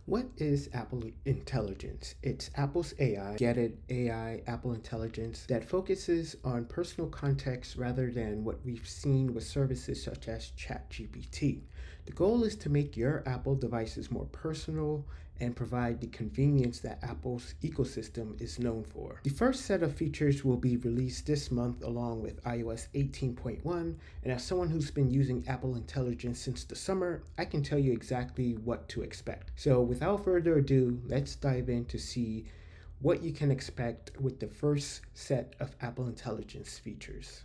What is Apple Intelligence? It's Apple's AI, get it, AI, Apple Intelligence, that focuses on personal context rather than what we've seen with services such as ChatGPT. The goal is to make your Apple devices more personal and provide the convenience that Apple's ecosystem is known for. The first set of features will be released this month along with iOS 18.1, and as someone who's been using Apple Intelligence since the summer, I can tell you exactly what to expect. So without further ado, let's dive in to see what you can expect with the first set of Apple Intelligence features.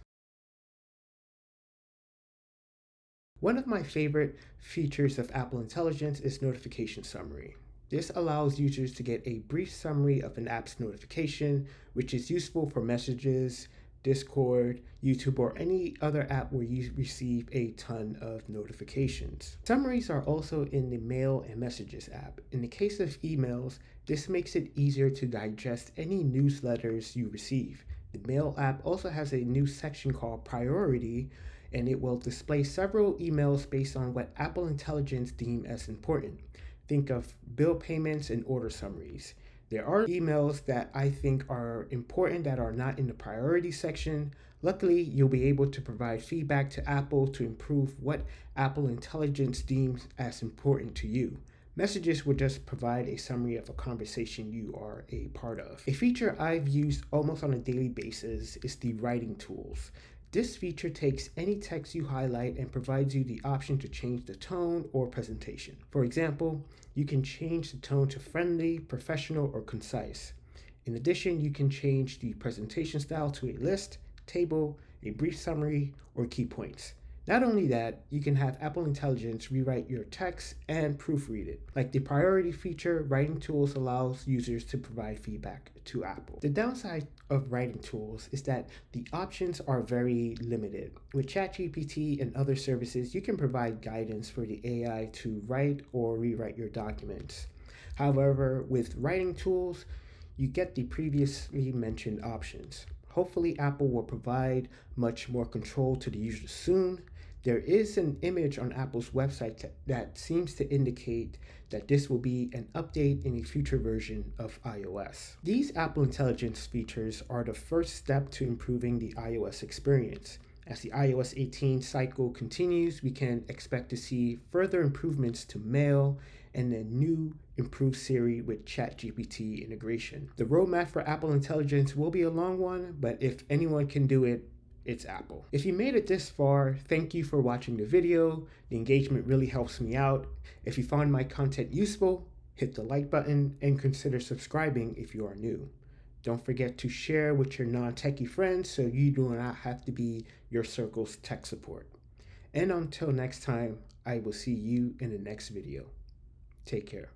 One of my favorite features of Apple Intelligence is Notification Summary. This allows users to get a brief summary of an app's notification, which is useful for messages, Discord, YouTube, or any other app where you receive a ton of notifications. Summaries are also in the Mail and Messages app. In the case of emails, this makes it easier to digest any newsletters you receive. The Mail app also has a new section called Priority, and it will display several emails based on what Apple Intelligence deem as important. Think of bill payments and order summaries. There are emails that I think are important that are not in the priority section. Luckily, you'll be able to provide feedback to Apple to improve what Apple Intelligence deems as important to you. Messages will just provide a summary of a conversation you are a part of. A feature I've used almost on a daily basis is the writing tools. This feature takes any text you highlight and provides you the option to change the tone or presentation. For example, you can change the tone to friendly, professional, or concise. In addition, you can change the presentation style to a list, table, a brief summary, or key points. Not only that, you can have Apple Intelligence rewrite your text and proofread it. Like the priority feature, writing tools allows users to provide feedback to Apple. The downside of writing tools is that the options are very limited. With ChatGPT and other services, you can provide guidance for the AI to write or rewrite your documents. However, with writing tools, you get the previously mentioned options. Hopefully, Apple will provide much more control to the user soon. There is an image on Apple's website that seems to indicate that this will be an update in a future version of iOS. These Apple Intelligence features are the first step to improving the iOS experience. As the iOS 18 cycle continues, we can expect to see further improvements to Mail and a new improved Siri with ChatGPT integration. The roadmap for Apple Intelligence will be a long one, but if anyone can do it, it's Apple. If you made it this far, thank you for watching the video. The engagement really helps me out. If you found my content useful, hit the like button and consider subscribing if you are new. Don't forget to share with your non-techie friends so you do not have to be your circle's tech support. And until next time, I will see you in the next video. Take care.